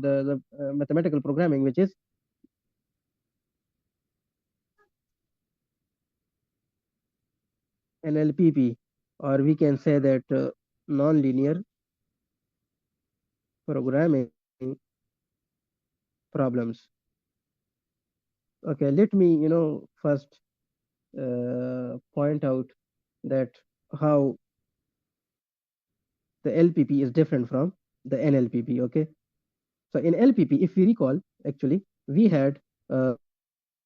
the mathematical programming, which is NLPP, or we can say that non-linear programming problems. Okay, let me first point out that how the LPP is different from the NLPP. Okay, so in LPP, if we recall, actually we had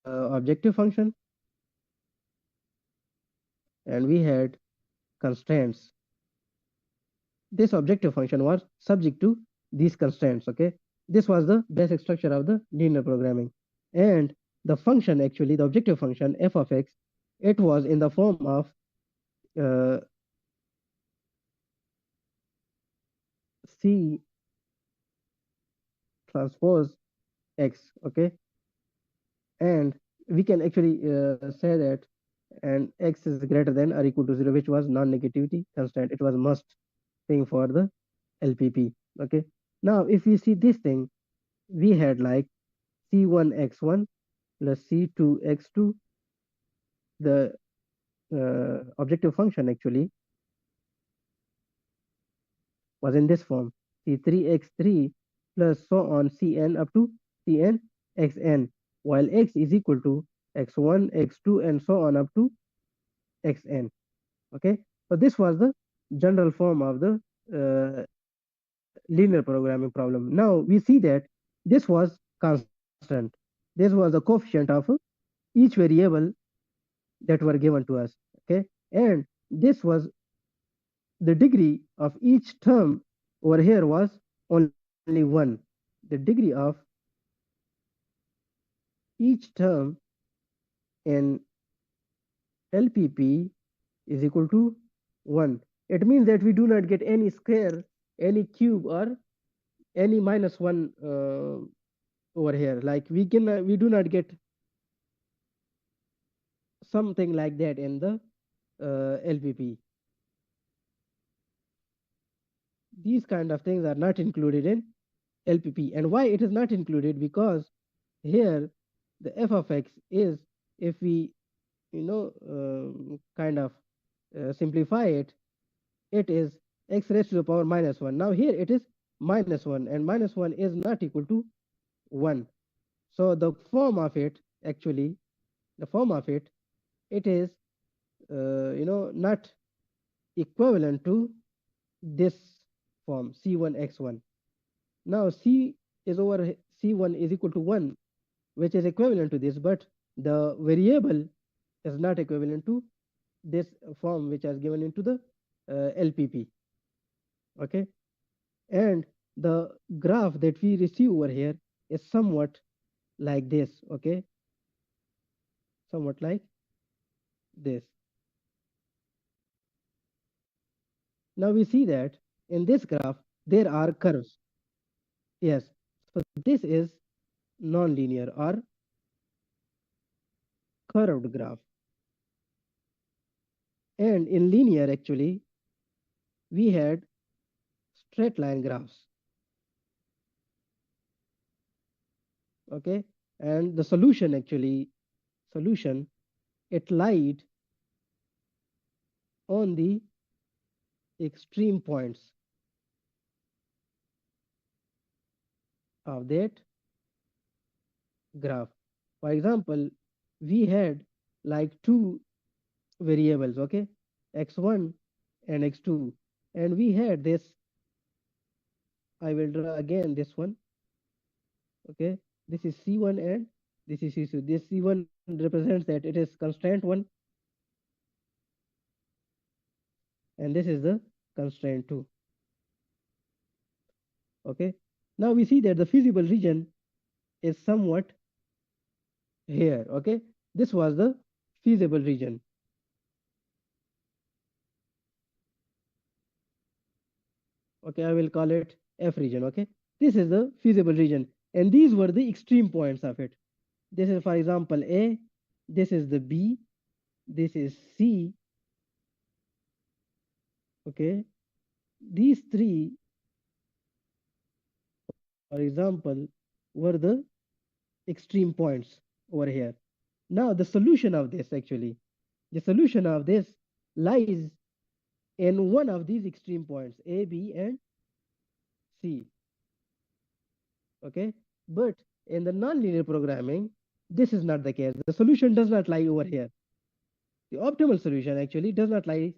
objective function and we had constraints. This objective function was subject to these constraints. Okay, this was the basic structure of the linear programming. And the function, actually the objective function f of x, it was in the form of C transpose x. Okay, and we can actually say that and x is greater than or equal to 0, which was non-negativity constraint. It was must thing for the LPP. Okay, now if we see this thing, we had like C1x1 plus C2x2. The objective function actually was in this form, C3x3 plus so on Cn up to Cn xn, while x is equal to x1, x2, and so on up to xn. Okay, so this was the general form of the linear programming problem. Now we see that this was constant. This was the coefficient of each variable that were given to us. Okay, and this was the degree of each term over here was only 1. The degree of each term in LPP is equal to 1. It means that we do not get any square, any cube, or any minus 1 over here. Like we do not get something like that in the LPP. These kind of things are not included in LPP. And why it is not included? Because here the f of x is, if we kind of simplify it, it is x raised to the power minus 1. Now here it is minus 1, and minus 1 is not equal to 1. So the form of it, actually the form of it, it is not equivalent to this form C1x1. Now C is over C1 is equal to 1, which is equivalent to this, but the variable is not equivalent to this form which is given into the LPP. Okay, and the graph that we receive over here is somewhat like this. Okay, somewhat like this. Now we see that in this graph there are curves. Yes, so this is non-linear or curved graph, and in linear actually we had straight line graphs. Okay, and the solution it lied on the extreme points of that graph. For example, we had like two variables, okay, x1 and x2, and we had this. I will draw again this one. Okay, this is C1 and this is C2. This C1 represents that it is constraint 1, and this is the constraint 2. Okay, now we see that the feasible region is somewhat here. Okay, this was the feasible region. Okay, I will call it F region. Okay, this is the feasible region, and these were the extreme points of it. This is, for example, A, this is the B, this is C. Okay, these three for example, were the extreme points over here. Now the solution of this actually, the solution of this lies in one of these extreme points, A, B, and C. Okay, but in the nonlinear programming, this is not the case. The solution does not lie over here. The optimal solution actually does not lie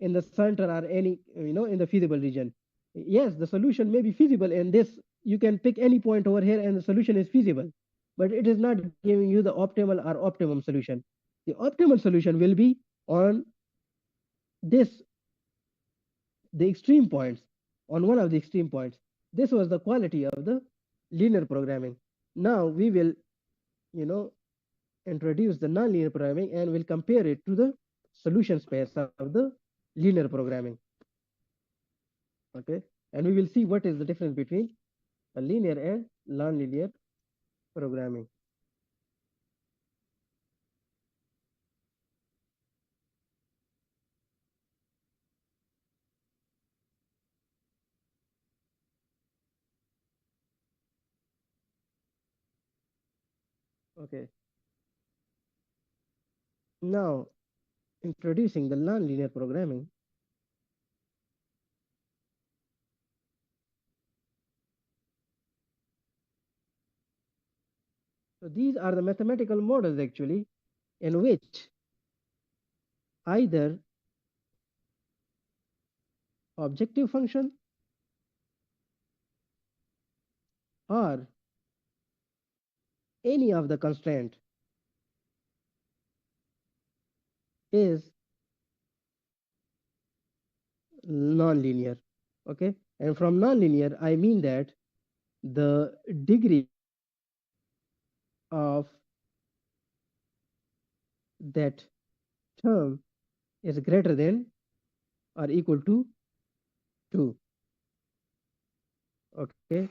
in the center or any, in the feasible region. Yes, the solution may be feasible in this. You can pick any point over here and the solution is feasible, but it is not giving you the optimal or optimum solution. The optimal solution will be on this, the extreme points, on one of the extreme points. This was the quality of the linear programming. Now we will, you know, introduce the nonlinear programming and we'll compare it to the solution space of the linear programming. Okay, and we will see what is the difference between a linear and nonlinear programming. Okay, now introducing the nonlinear programming. So these are the mathematical models actually in which either objective function or any of the constraint is nonlinear. Okay, and from nonlinear I mean that the degree of that term is greater than or equal to 2. Okay,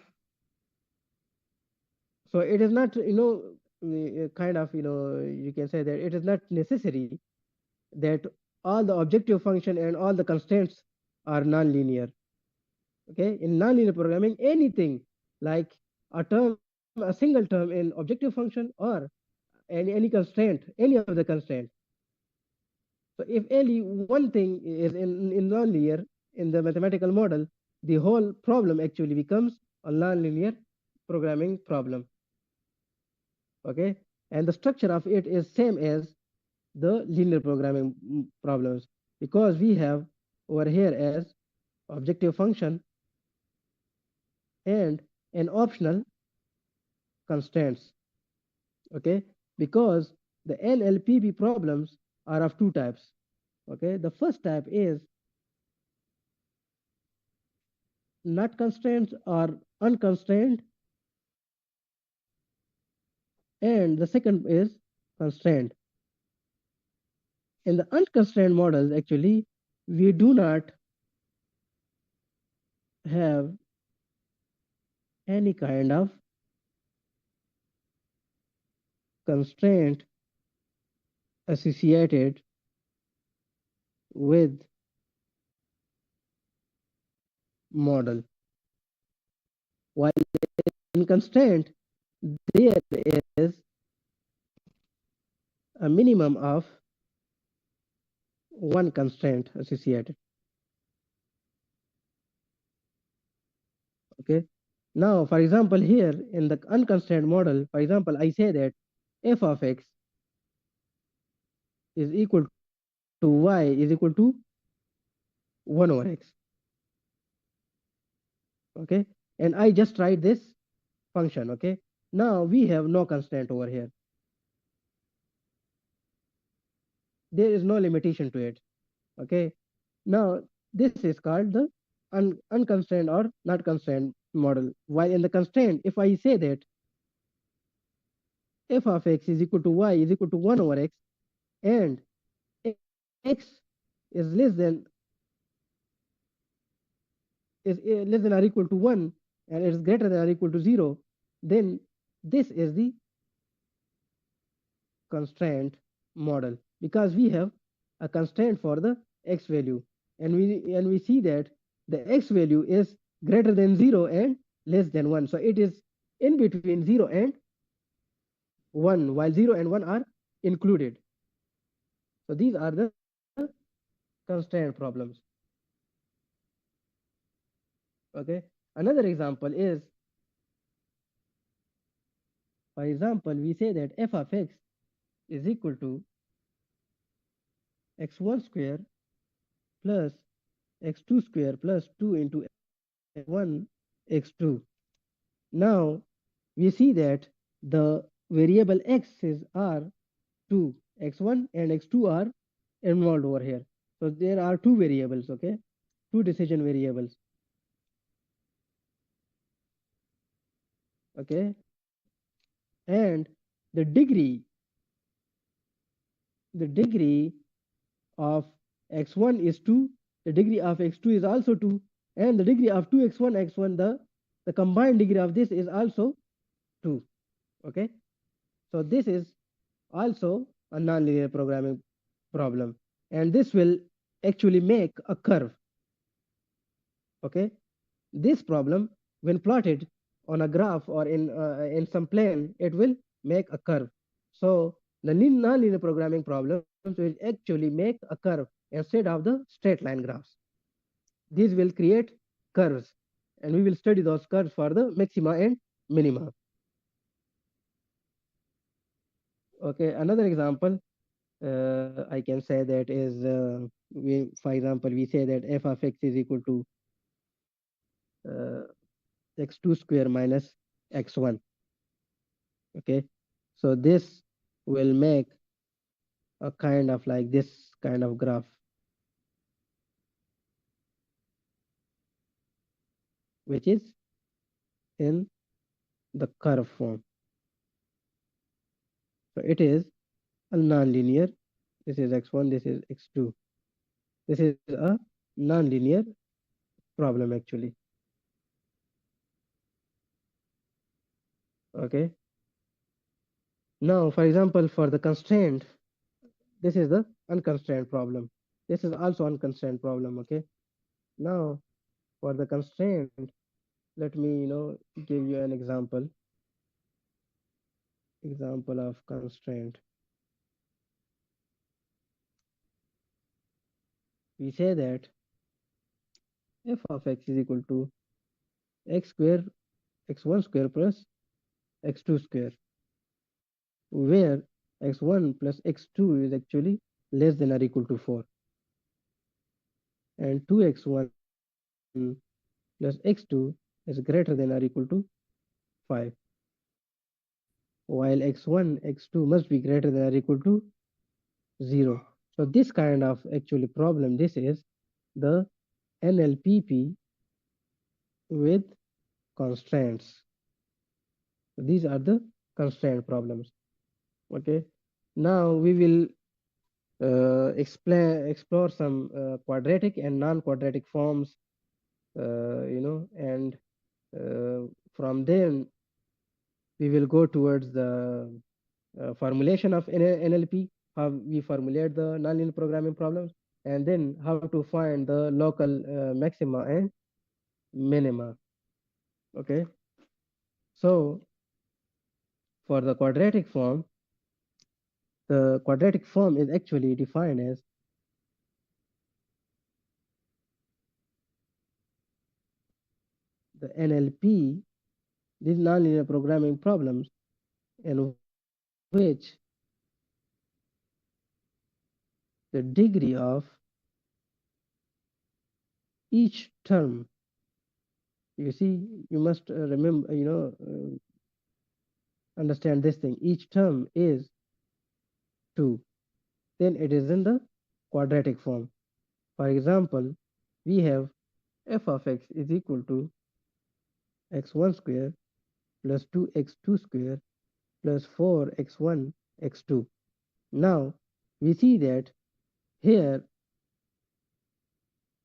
so it is not, kind of, you can say that it is not necessary that all the objective function and all the constraints are nonlinear. Okay, in nonlinear programming, anything like a term, a single term in objective function or any constraint, any of the constraints. So if only one thing is in nonlinear in the mathematical model, the whole problem actually becomes a nonlinear programming problem. Okay, and the structure of it is same as the linear programming problems, because we have over here as objective function and an optional constraints. Okay, because the NLPB problems are of two types. Okay, the first type is not constraints or unconstrained, and the second is constrained. In the unconstrained models, actually, we do not have any kind of constraint associated with model. While in constraint, there is a minimum of one constraint associated. Okay. Now, for example, here in the unconstrained model, for example, I say that f of x is equal to y is equal to 1 over x. Okay, and I just write this function. Okay, now we have no constraint over here. There is no limitation to it. Okay, now this is called the unconstrained or not constrained model. While in the constraint, if I say that f of x is equal to y is equal to 1 over x and x is less than or equal to 1 and it is greater than or equal to 0, then this is the constraint model, because we have a constraint for the x value, and we see that the x value is greater than 0 and less than 1. So it is in between 0 and 1, while 0 and 1 are included. So these are the constraint problems. Okay. Another example is, for example, we say that f of x is equal to x1 square plus x2 square plus 2 into x1 x2. Now we see that the variable x's are 2, x1 and x2 are involved over here. So there are two variables, okay, two decision variables. Okay, and the degree of x1 is 2, the degree of x2 is also 2, and the degree of 2x1 x1, the combined degree of this is also 2. Okay, so this is also a nonlinear programming problem, and this will actually make a curve. Okay, this problem, when plotted on a graph or in some plane, it will make a curve. So the nonlinear programming problems will actually make a curve instead of the straight line graphs. These will create curves, and we will study those curves for the maxima and minima. Okay, another example I can say that is, for example, we say that f of x is equal to uh, x2 square minus x1. Okay, so this will make a kind of like this kind of graph, which is in the curve form. So it is a nonlinear. This is x1, this is x2. This is a nonlinear problem actually. Okay, now for example, for the constraint, this is the unconstrained problem. This is also unconstrained problem. Okay, now for the constraint, let me give you an example of constraint. We say that f of x is equal to x square x1 square plus x2 square, where x1 plus x2 is actually less than or equal to 4, and 2x1 plus x2 is greater than or equal to 5, while x1 x2 must be greater than or equal to 0. So this kind of actually problem, this is the NLPP with constraints. These are the constraint problems. Okay, now we will explore some quadratic and non-quadratic forms, and from then we will go towards the formulation of NLP, how we formulate the nonlinear programming problems, and then how to find the local maxima and minima. Okay, so for the quadratic form is actually defined as the NLP, these nonlinear programming problems, in which the degree of each term, you see, you must remember, understand this thing, each term is 2, then it is in the quadratic form. For example, we have f of x is equal to x1 square plus 2x2 square plus 4x1 x2. Now we see that here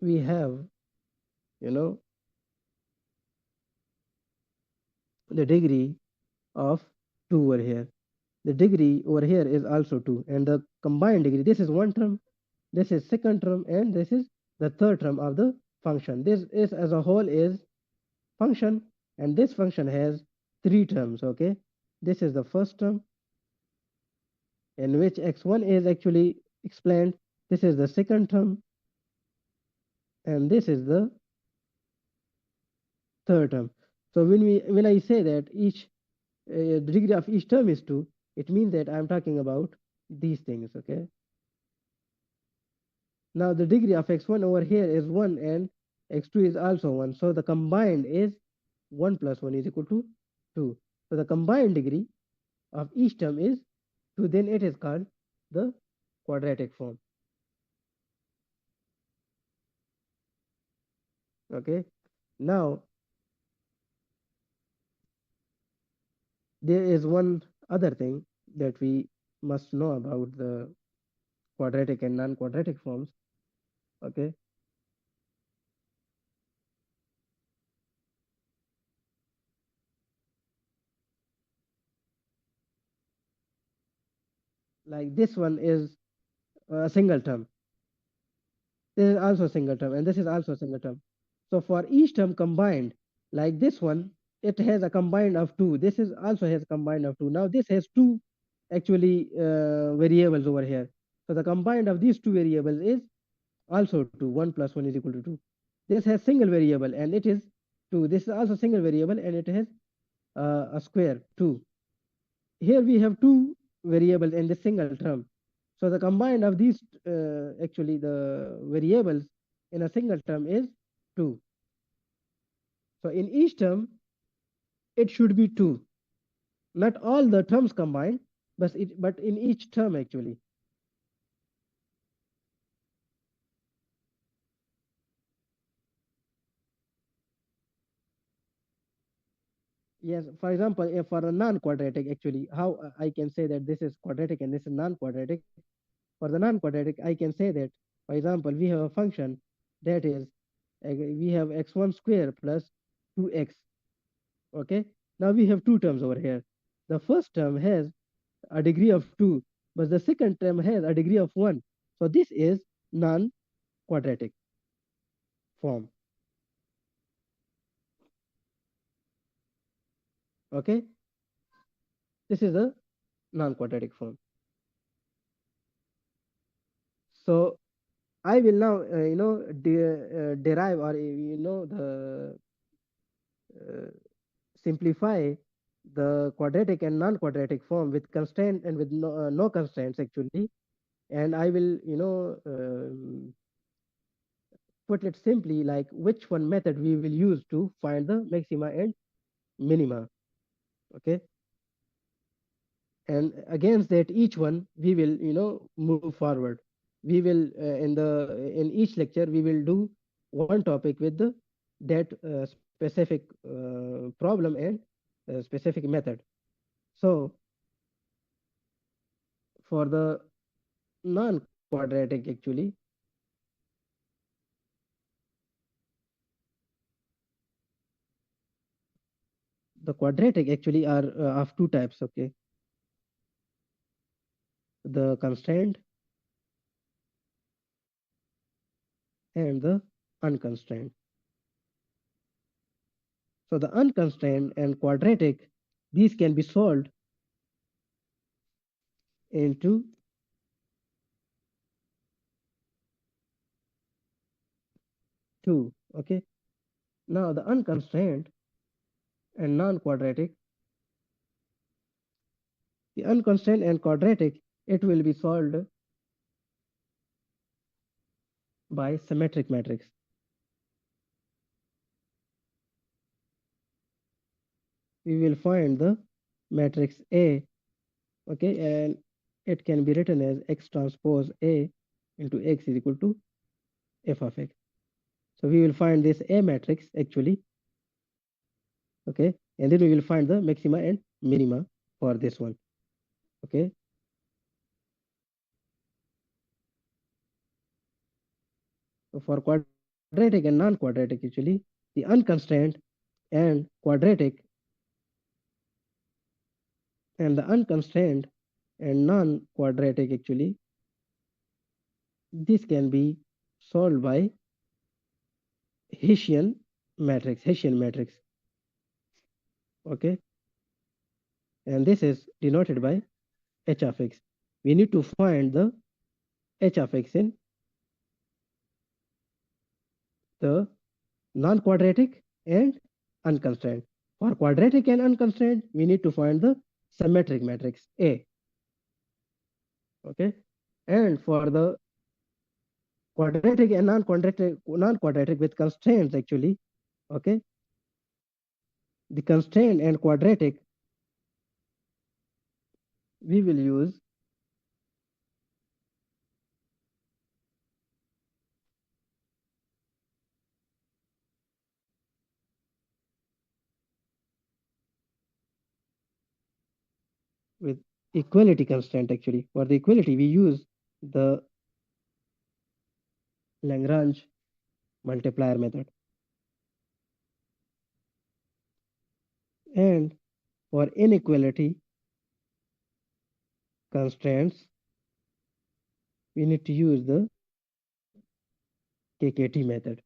we have, the degree of 2 over here. The degree over here is also 2, and the combined degree, this is one term, this is second term, and this is the third term of the function. This is as a whole is function, and this function has three terms. Okay, this is the first term in which x1 is actually explained. This is the second term, and this is the third term. So when I say that each the degree of each term is 2, it means that I'm talking about these things. Okay. Now the degree of x1 over here is 1 and x2 is also 1. So the combined is 1 plus 1 is equal to 2. So the combined degree of each term is 2. Then it is called the quadratic form. Okay. Now there is one other thing that we must know about the quadratic and non-quadratic forms. Okay. Like this one is a single term. This is also a single term, and this is also a single term. So for each term combined, like this one, it has a combined of 2. This is also has combined of 2. Now this has two actually variables over here. So the combined of these two variables is also 2. 1 plus 1 is equal to 2. This has single variable and it is 2. This is also single variable and it has a square 2. Here we have two variables in the single term. So the combined of these actually the variables in a single term is 2. So in each term, it should be 2. Not all the terms combined, but in each term actually. Yes, for example, if for a non-quadratic actually, how I can say that this is quadratic and this is non-quadratic. For the non-quadratic, I can say that, for example, we have a function that is, we have x1 square plus 2x. Okay, now we have two terms over here. The first term has a degree of 2, but the second term has a degree of 1. So this is non-quadratic form. Okay, this is a non-quadratic form. So I will now, derive or the uh, simplify the quadratic and non-quadratic form with constraint and with no constraints actually, and I will, put it simply like which one method we will use to find the maxima and minima. Okay, and against that each one we will move forward. We will in each lecture we will do one topic with that specific problem and specific method. So for the non quadratic actually, the quadratic actually are of two types. Okay, the constrained and the unconstrained. So the unconstrained and quadratic, these can be solved into two. Okay. Now the unconstrained and non-quadratic, the unconstrained and quadratic, it will be solved by symmetric matrix. We will find the matrix A, okay, and it can be written as X transpose A into X is equal to F of X. So we will find this A matrix actually, okay, and then we will find the maxima and minima for this one, okay. So for quadratic and non-quadratic actually, the unconstrained and quadratic and the unconstrained and non-quadratic actually, this can be solved by Hessian matrix. Okay, and this is denoted by h of x. We need to find the h of x in the non-quadratic and unconstrained. For quadratic and unconstrained, we need to find the symmetric matrix A. Okay, and for the quadratic and non-quadratic with constraints actually. Okay, the constraint and quadratic we will use with equality constraint actually. For the equality, we use the Lagrange multiplier method. And for inequality constraints, we need to use the KKT method.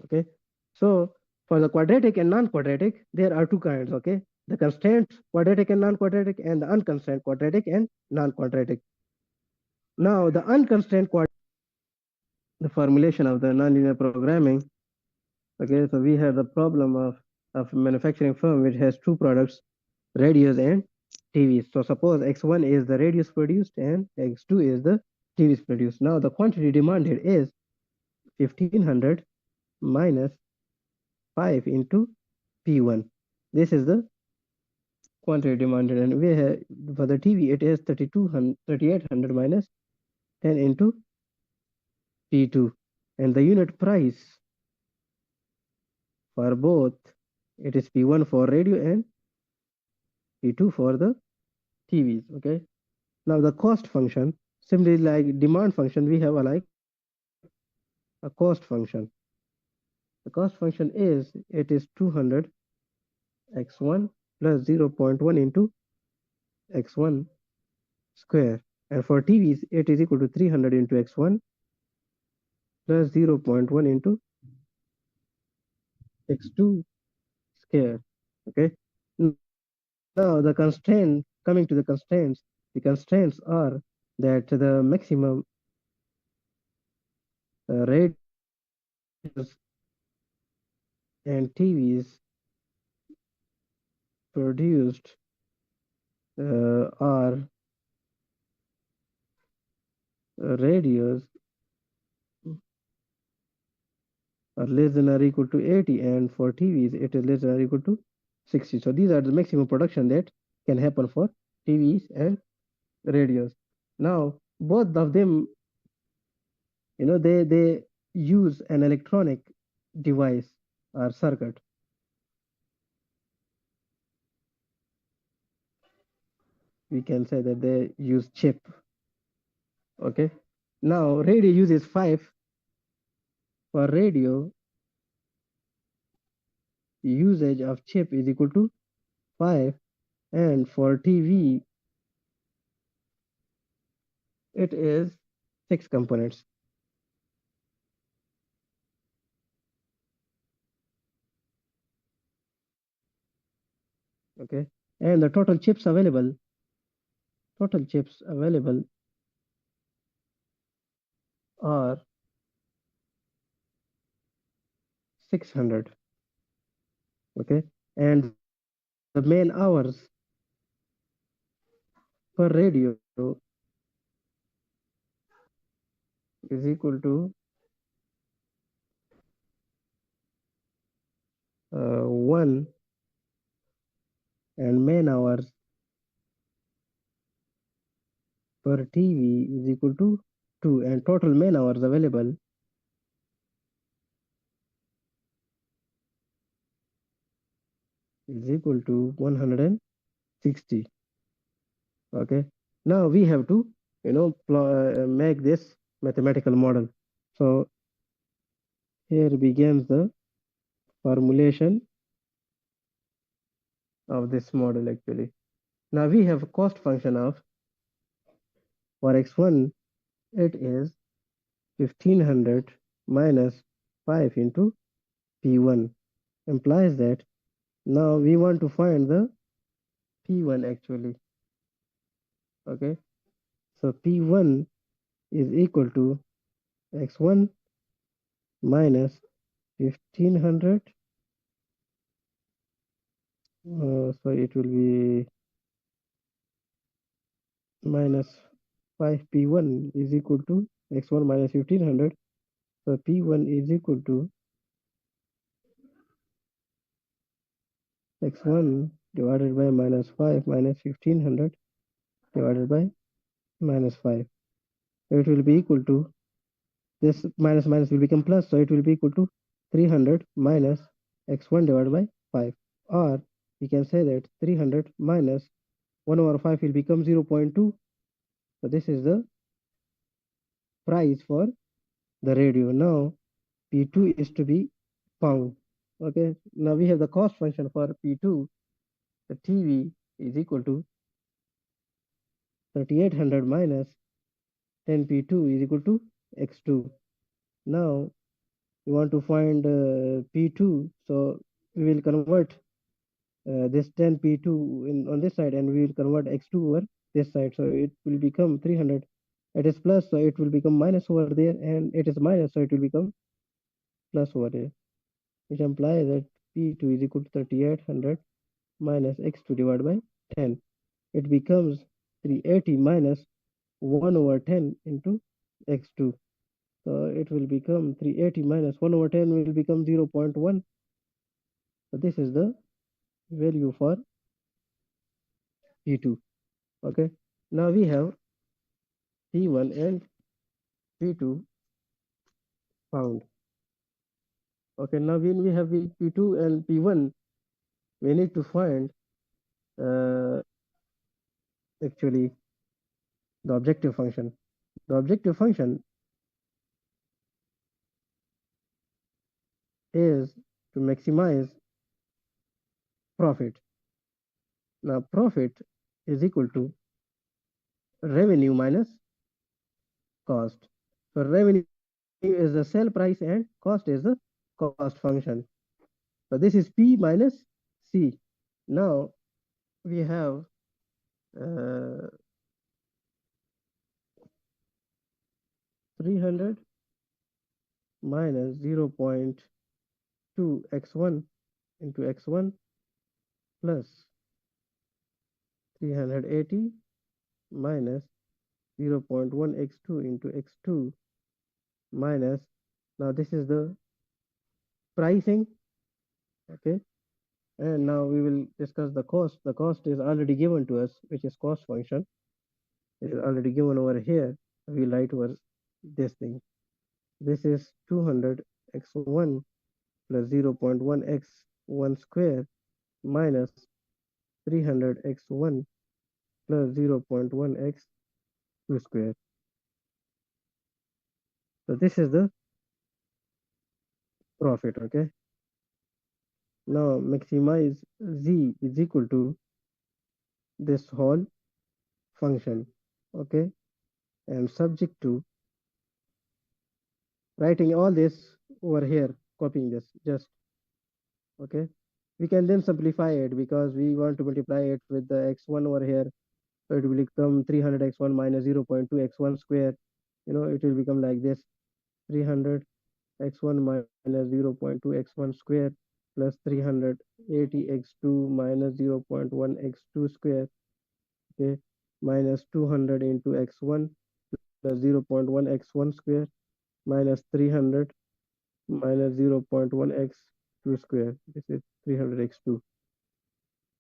Okay. So for the quadratic and non-quadratic, there are two kinds. Okay. The constraint quadratic and non-quadratic, and the unconstrained quadratic and non-quadratic. Now the unconstrained quadratic, the formulation of the nonlinear programming. Okay, so we have the problem of manufacturing firm which has two products, radios and TVs. So suppose X1 is the radios produced and X2 is the TVs produced. Now the quantity demanded is 1500 minus 5 into P1. This is the quantity demanded, and we have for the TV it is 3800 minus 10 into P2, and the unit price for both it is P1 for radio and P2 for the TVs. Okay. Now the cost function, simply like demand function, we have a cost function. The cost function is it is 200 x1 plus 0.1 into x1 square, and for TVs it is equal to 300 into x1 plus 0.1 into x2 square. Okay. Now the constraint, coming to the constraints are that the maximum radios and TVs produced are radios are less than or equal to 80, and for TVs it is less than or equal to 60. So these are the maximum production that can happen for TVs and radios. Now both of them, they use an electronic device or circuit. We can say that they use chip. Okay. Now radio uses 5. For radio, usage of chip is equal to 5, and for TV it is 6 components. Okay, and the total chips available are 600. Okay, and the man hours per radio is equal to 1, and man hours per TV is equal to 2, and total man hours available is equal to 160. Okay, now we have to make this mathematical model. So here begins the formulation of this model actually. Now we have a cost function of, for x1 it is 1500 minus 5 into p1, implies that Now we want to find the P1 actually. Okay, so P1 is equal to x1 minus 1500. So it will be minus 5P1 is equal to x1 minus 1500. So P1 is equal to x1 divided by minus 5 minus 1500 divided by minus 5. So it will be equal to, this minus minus will become plus, so it will be equal to 300 minus x1 divided by 5. Or we can say that 300 minus 1 over 5 will become 0.2. So this is the price for the radio. Now P2 is to be found. Okay, now we have the cost function for P2. The TV is equal to 3800 minus 10P2 is equal to x2. Now we want to find P2, so we will convert this 10P2 on this side, and we will convert x2 over this side. So it will become 300. It is plus, so it will become minus over there, and it is minus, so it will become plus over there, which implies that P2 is equal to 3800 minus x2 divided by 10. It becomes 380 minus 1 over 10 into x2. So it will become 380 minus 1 over 10 will become 0.1. So this is the value for P2. Okay. Now we have P1 and P2 found. Okay. Now when we have P2 and P1, we need to find uh, actually the objective function. The objective function is to maximize profit. Now profit is equal to revenue minus cost. So revenue is the sale price and cost is the cost function. So this is P minus C. Now we have uh, 300 minus 0.2 x1 into x1 plus 380 minus 0.1 x2 into x2 minus, now this is the pricing. Okay, and now we will discuss the cost. The cost is already given to us, which is cost function. It is already given over here. We write over this thing. This is 200 x1 plus 0.1 x1 square minus 300 x1 plus 0.1 x2 square. So this is the profit. Okay. Now maximize z is equal to this whole function. Okay, and subject to writing all this over here, copying this just. Okay, we can then simplify it because we want to multiply it with the x1 over here. So it will become 300 x1 minus 0.2 x1 square. It will become like this: 300 x1 minus 0.2 x1 square plus 380 x2 minus 0.1 x2 square. Okay, minus 200 into x1 plus 0.1 x1 square minus 300 minus 0.1 x2 square. This is 300 x2.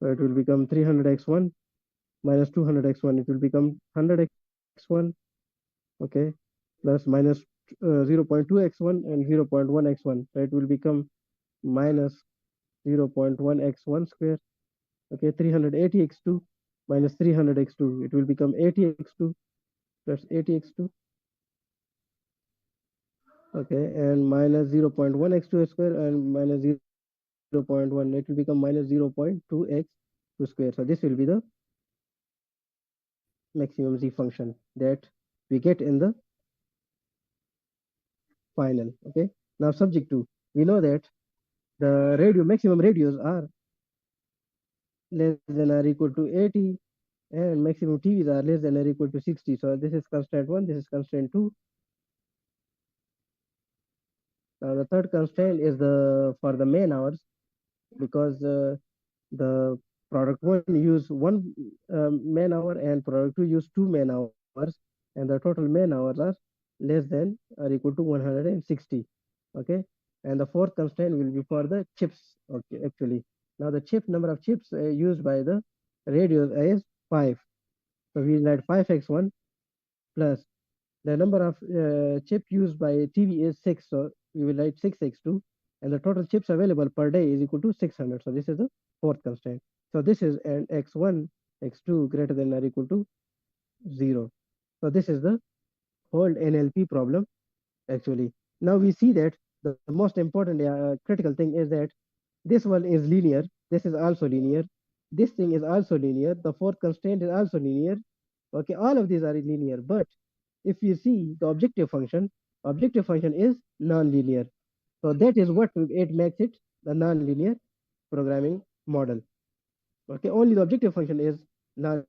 So it will become 300 x1 minus 200 x1. It will become 100 x1. Okay, plus minus 0.2 x1 and 0.1 x1. So it will become minus 0.1 x1 square. Okay, 380 x2 minus 300 x2. It will become 80 x2 plus 80 x2. Okay, and minus 0.1 x2 square and minus 0.1. It will become minus 0.2 x2 square. So this will be the maximum z function that we get in the final. Okay, now subject to, we know that the maximum radios are less than or equal to 80, and maximum TVs are less than or equal to 60. So this is constraint 1, this is constraint 2. Now the third constraint is the for the man hours, because the product 1 use 1 man hour and product 2 use 2 man hours, and the total man hours are less than or equal to 160. Okay, and the fourth constraint will be for the chips. Okay, actually, now the chip number of chips used by the radio is 5. So we write 5x1 plus the number of chip used by TV is 6, so we will write 6x2, and the total chips available per day is equal to 600. So this is the fourth constraint. So this is an x1, x2 greater than or equal to 0. So this is the whole NLP problem actually. Now we see that the most important critical thing is that this one is linear, this is also linear, this thing is also linear, the fourth constraint is also linear. Okay, all of these are linear, but if you see the objective function is non-linear. So that is what it makes it the non-linear programming model. Okay, only the objective function is non-linear.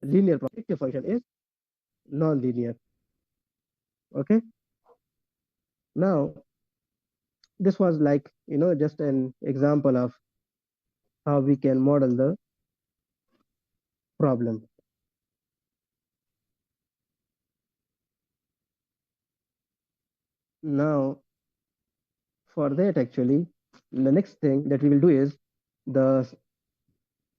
Linear objective function is non-linear. Okay, now this was like just an example of how we can model the problem. Now for that actually, the next thing that we will do is the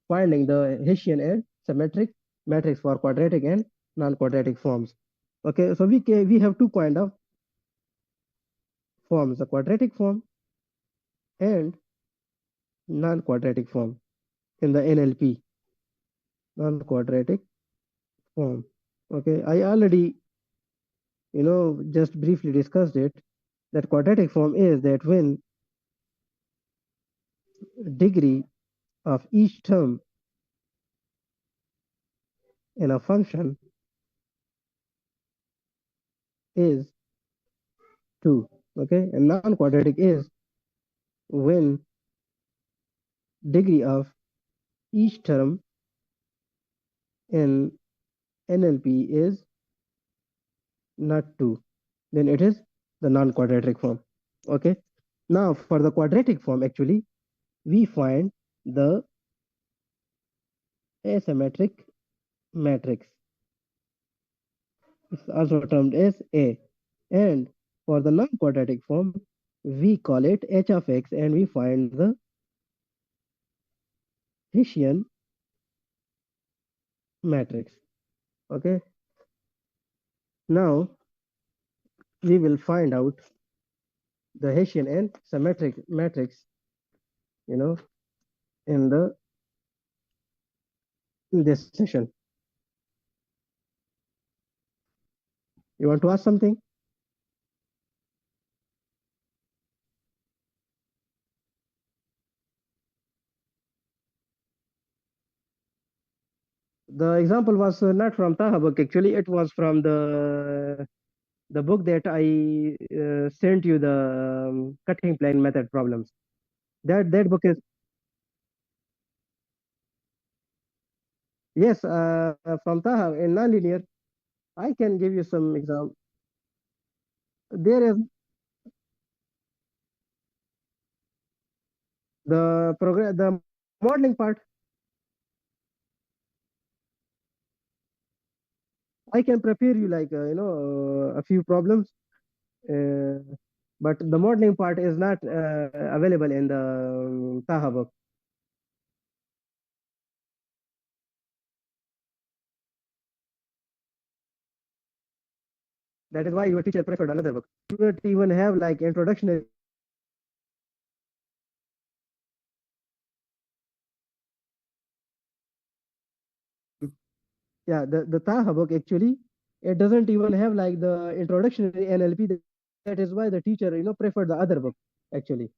finding the Hessian and symmetric matrix for quadratic and non-quadratic forms. Okay, so we have two kind of forms, the quadratic form and non-quadratic form in the NLP, non-quadratic form. Okay, I already just briefly discussed it, that quadratic form is that when degree of each term in a function is 2. Okay, and non-quadratic is when degree of each term in NLP is not 2, then it is the non-quadratic form. Okay, now for the quadratic form actually we find the asymmetric matrix. It's also termed as A. And for the non-quadratic form, we call it h of x, and we find the Hessian matrix. Okay. Now we will find out the Hessian and symmetric matrix, you know, in the in this session. You want to ask something? The example was not from Taha book. Actually, it was from the book that I sent you, the cutting plane method problems. That book is, yes, from Taha in nonlinear. I can give you some example. There is the modeling part. I can prepare you like a few problems, uh, but the modeling part is not available in the Taha book. That is why your teacher preferred another book. You don't even have like introduction. Yeah, the Taha book actually, it doesn't even have like the introductory NLP. That is why the teacher preferred the other book actually.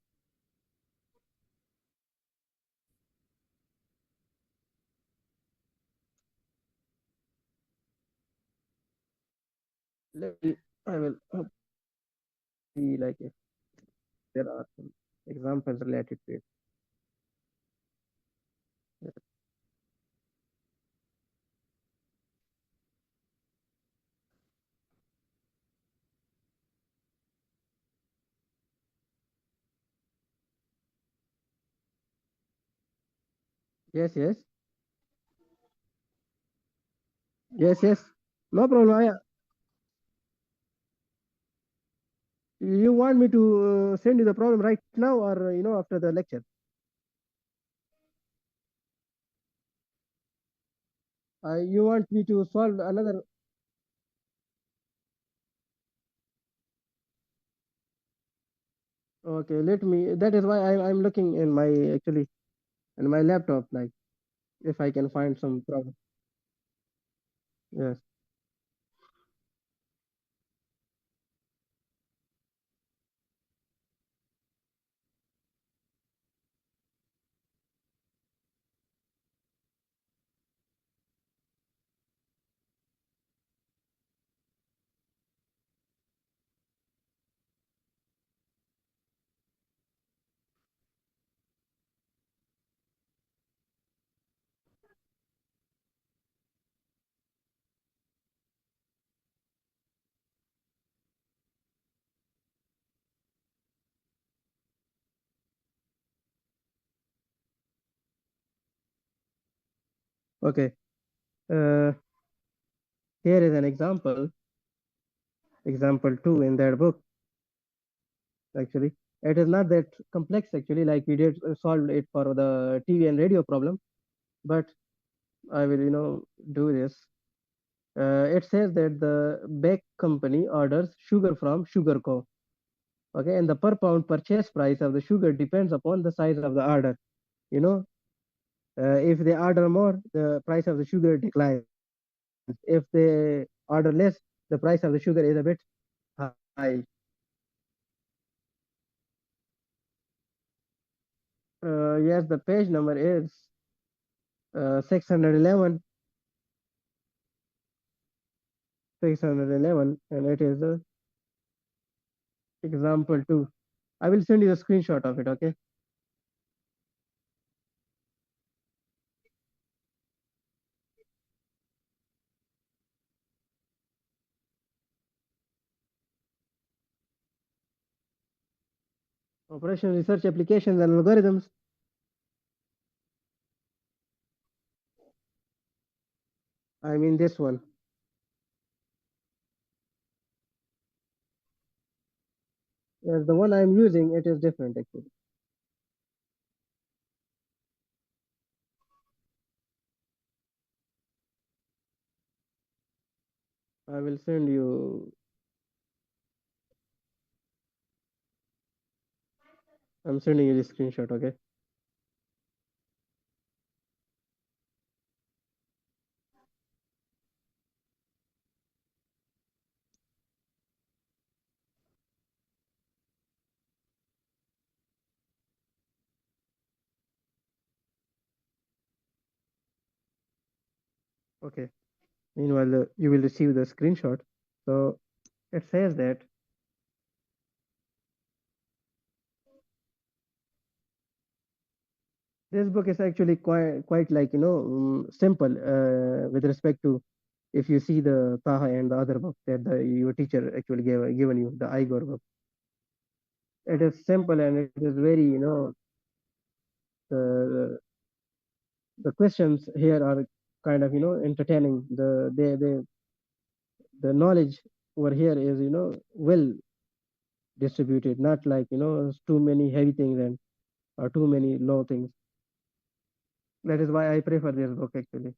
Let me, I will be like it. there are some examples related to it. Yes, yes, yes, yes. No problem. You want me to send you the problem right now, or after the lecture? You want me to solve another? Okay, let me. That is why I'm looking in my actually in my laptop, like if I can find some problem. Yes. Okay. Uh, Here is an example. Example two in that book. Actually, it is not that complex. Actually, like we did solve it for the TV and radio problem, but I will do this. It says that the bake company orders sugar from Sugar Co. Okay, and the per pound purchase price of the sugar depends upon the size of the order. You know, if they order more, the price of the sugar declines. If they order less, the price of the sugar is a bit high. Yes, the page number is 611, 611, and it is example two. I will send you a screenshot of it. Okay. Operation research applications and algorithms. I mean this one. Yes, the one I'm using, it is different actually. I will send you. I'm sending you the screenshot. Okay. Okay. Meanwhile, you will receive the screenshot. So it says that this book is actually quite like simple with respect to if you see the Taha and the other book that your teacher actually given you, the Igor book. It is simple and it is very the the questions here are kind of entertaining. The knowledge over here is well distributed, not like too many heavy things and or too many low things. That is why I prefer this book actually.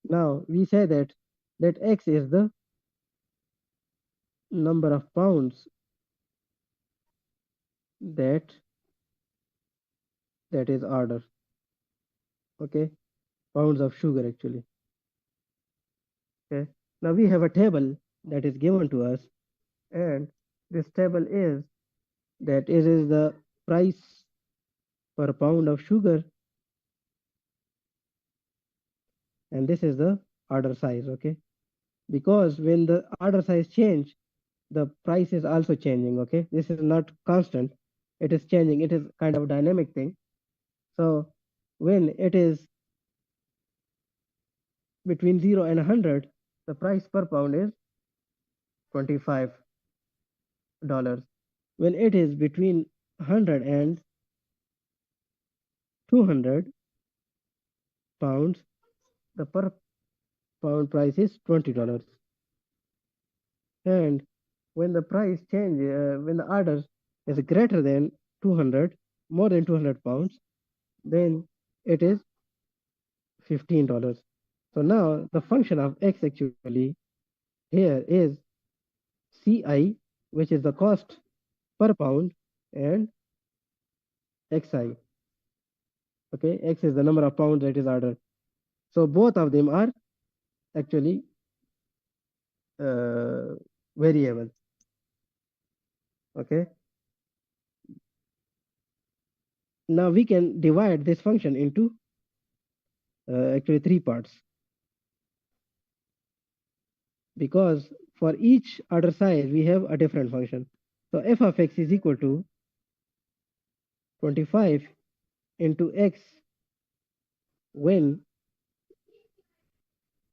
Now we say that X is the number of pounds that that is order. Okay, pounds of sugar actually. Okay. Now we have a table that is given to us, and this table is that it is the price per pound of sugar, and this is the order size. Okay, because when the order size change, the price is also changing. Okay, this is not constant, it is changing, it is kind of dynamic thing. So when it is between 0 and 100, the price per pound is $25. When it is between 100 and 200 pounds, the per pound price is $20. And when the price change, when the order is greater than 200, more than 200 pounds, then it is $15. So now the function of x actually here is CI, which is the cost per pound, and XI. Okay, X is the number of pounds that is ordered. So both of them are actually variable. Okay. Now we can divide this function into actually three parts, because for each order size we have a different function. So f of x is equal to 25 into x when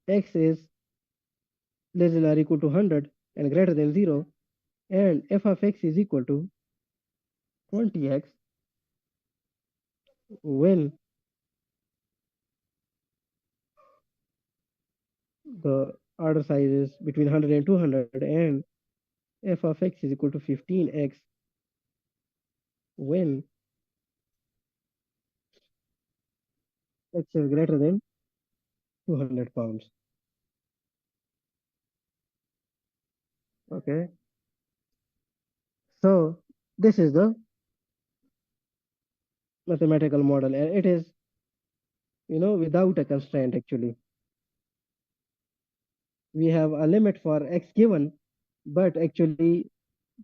x is less than or equal to 100 and greater than 0, and f of x is equal to 20x when the order size is between 100 and 200, and f of x is equal to 15x when x is greater than 200 pounds. Okay, so this is the mathematical model, and it is, without a constraint. Actually, we have a limit for x given, but actually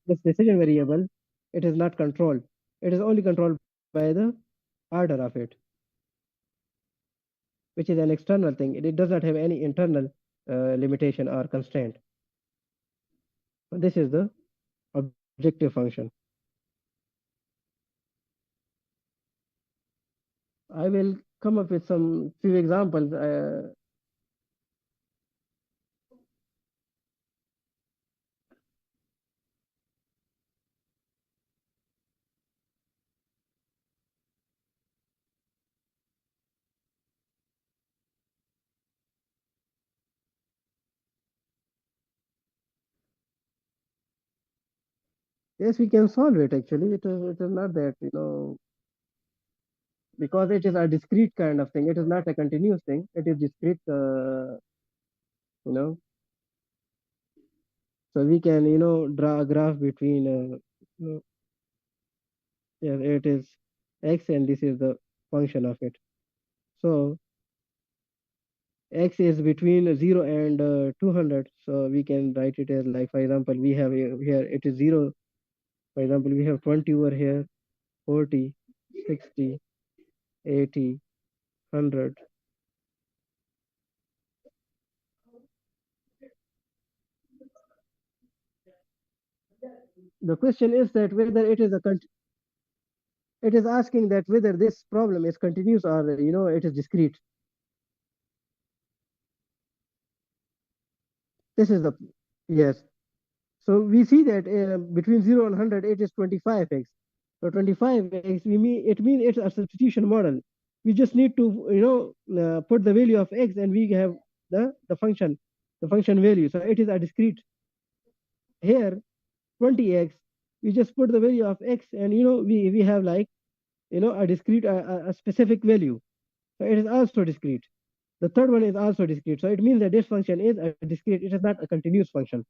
this decision variable, it is not controlled. It is only controlled by the order of it, which is an external thing. It does not have any internal limitation or constraint. This is the objective function. I will come up with some few examples. Yes, we can solve it actually. It is not that, because it is a discrete kind of thing. It is not a continuous thing. It is discrete, you know. So we can, draw a graph between, you know, yeah, it is x and this is the function of it. So x is between 0 and 200. So we can write it as, like, for example, we have here it is 0. For example, we have 20 over here, 40, 60, 80, 100. The question is that whether it is it is asking that whether this problem is continuous or, it is discrete. This is the, yes. So we see that between 0 and 100, it is 25x. So 25x, it means it's a substitution model. We just need to, put the value of x, and we have the function value. So it is a discrete. Here, 20x, we just put the value of x, and, we have, like, a discrete, a specific value. So it is also discrete. The third one is also discrete. So it means that this function is a discrete. It is not a continuous function.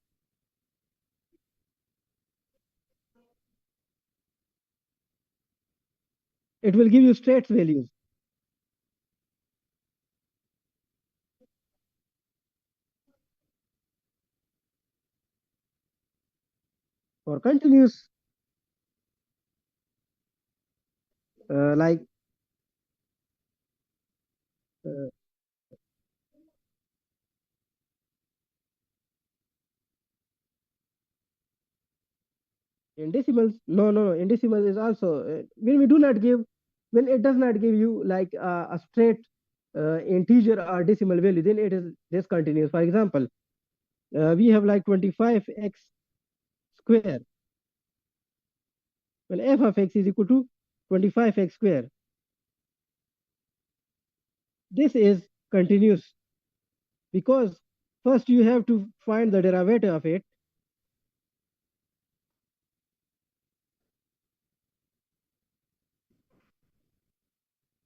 It will give you straight values. For continuous, like, uh, In decimals, no, in decimals is also when we do not give, when it does not give you like a straight integer or decimal value, then it is discontinuous. For example, we have like 25x square. Well, f of x is equal to 25x square. This is continuous because first you have to find the derivative of it,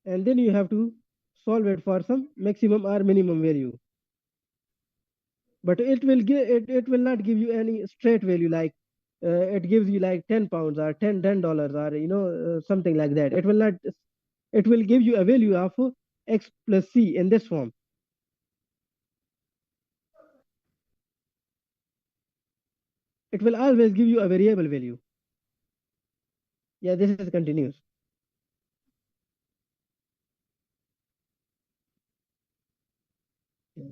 and then you have to solve it for some maximum or minimum value. But it will give it will not give you any straight value like it gives you like 10 pounds or $10 or something like that. It will not, it will give you a value of x plus c in this form. It will always give you a variable value. Yeah, this is continuous. Yeah.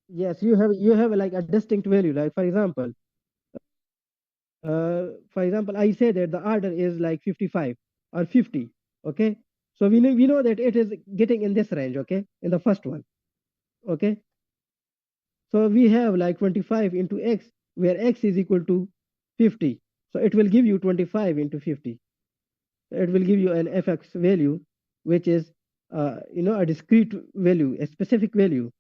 Yes, you have like a distinct value. Like for example, I say that the order is like 55 or 50. Okay, so we know that it is getting in this range. Okay, in the first one. Okay, so we have like 25 into x, where x is equal to 50. So it will give you 25 into 50. It will give you an fx value, which is a discrete value, a specific value.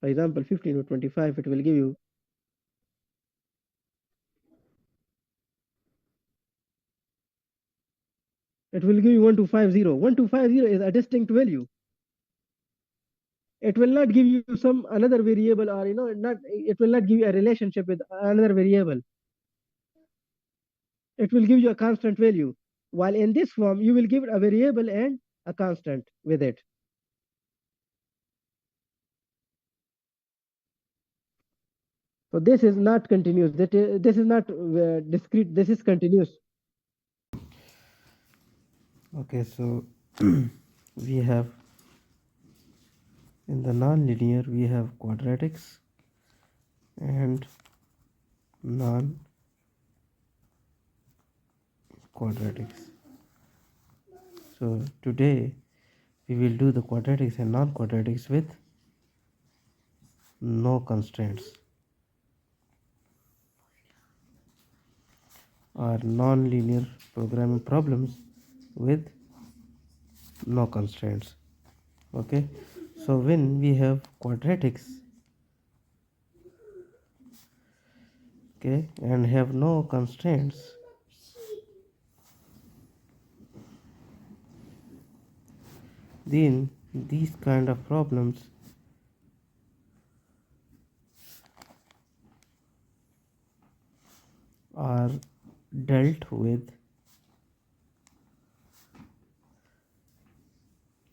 For example, 15 to 25, it will give you, it will give you 1250. 1250 is a distinct value. It will not give you some another variable, or not, it will not give you a relationship with another variable. It will give you a constant value. While in this form, you will give it a variable and a constant with it. So this is not continuous. This is not discrete. This is continuous. Okay, so we have in the non-linear we have quadratics and non-quadratics. So today we will do the quadratics and non-quadratics with no constraints, or non-linear programming problems with no constraints. Okay, so when we have quadratics, okay, and have no constraints, then these kind of problems are dealt with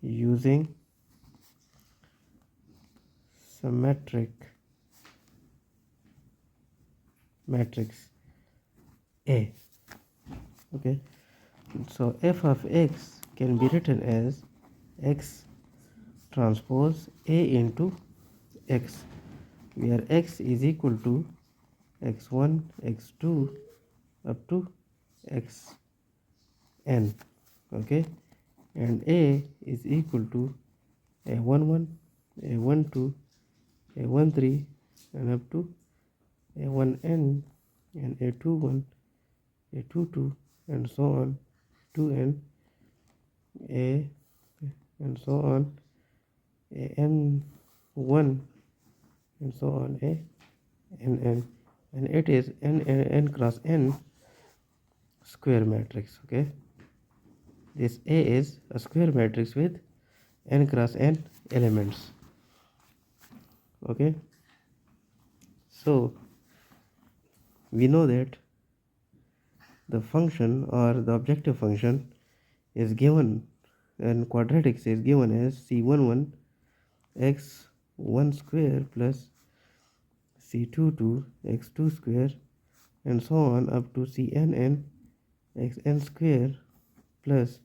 using symmetric matrix A. Okay, so f of x can be written as x transpose A into x, where x is equal to x1, x2 up to xn. Okay, and A is equal to a11, a12, a13 and up to a1n and a21, a22 and so on, 2n, a and so on, a n1 and so on, a n, and it is n cross n square matrix. Okay, this A is a square matrix with n cross n elements. Okay, so we know that the function or the objective function is given, and quadratics is given as c11 x1 square plus c22 x2 square and so on up to cnn xn square plus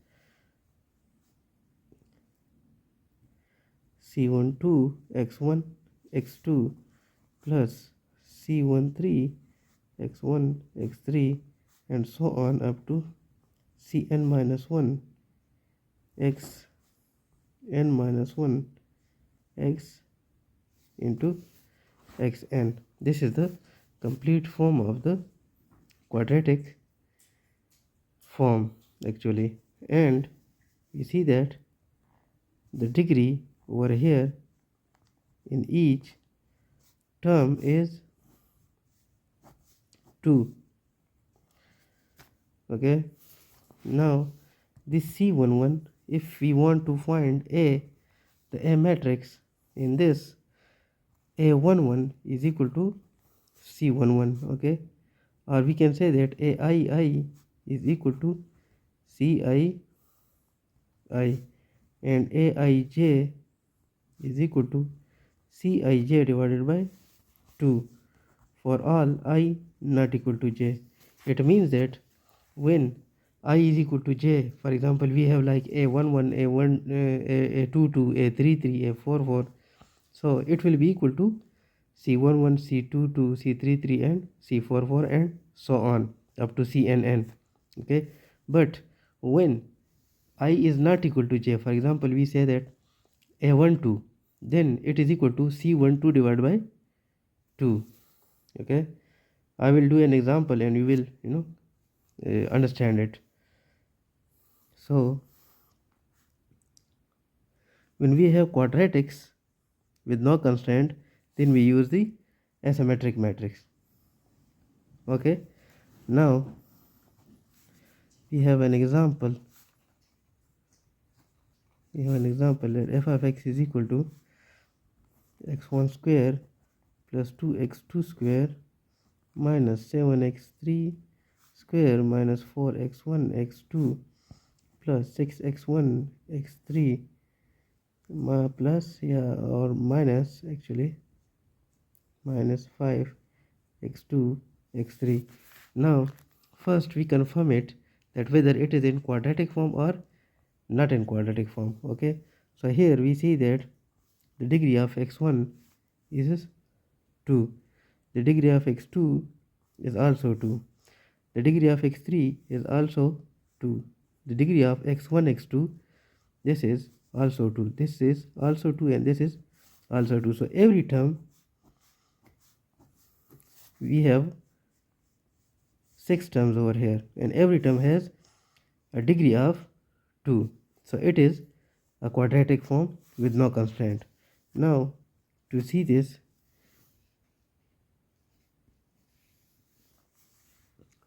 c12 x1 x2 plus C13 x1 x3 and so on up to Cn minus 1 x n minus 1 x into xn. This is the complete form of the quadratic form actually, and you see that the degree over here in each term is 2. Okay, now this C11, if we want to find the A matrix in this, A11 is equal to C11, okay, or we can say that AII is equal to CII and AIJ is equal to Cij divided by 2 for all I not equal to j. It means that when I is equal to j, for example, we have like A11, A22, A33, A44, so it will be equal to C11, C22, C33 and C44 and so on up to CNN. Okay, but when I is not equal to j, for example, we say that A12, then it is equal to C12 divided by 2. Okay, I will do an example and you will understand it. So when we have quadratics with no constraint, then we use the asymmetric matrix. Okay, now we have an example. That f of x is equal to x1 square plus 2x2 square minus 7x3 square minus 4x1 x2 plus 6x1 x3 plus or minus actually minus 5x2 x3. Now first we confirm it that whether it is in quadratic form or not in quadratic form. Okay, so here we see that the degree of x1 is 2, the degree of x2 is also 2, the degree of x3 is also 2, the degree of x1 x2, this is also 2, this is also 2, and this is also 2. So every term we have 6 terms over here, and every term has a degree of 2. So it is a quadratic form with no constraint. Now to see this,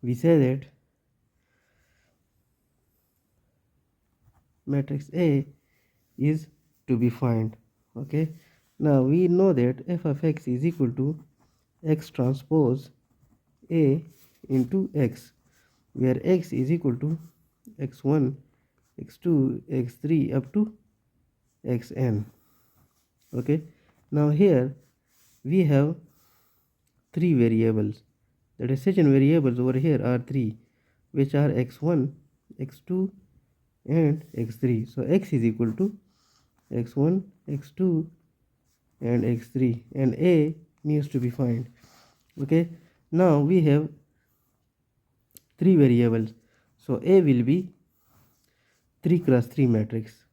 we say that matrix A is to be found. Okay, now we know that f of x is equal to x transpose A into x, where x is equal to x1 x2 x3 up to xn. Okay, now here we have 3 variables, the decision variables over here are 3, which are x1 x2 and x3. So x is equal to x1 x2 and x3, and A needs to be found. Okay, now we have 3 variables, so A will be 3 cross 3 matrix.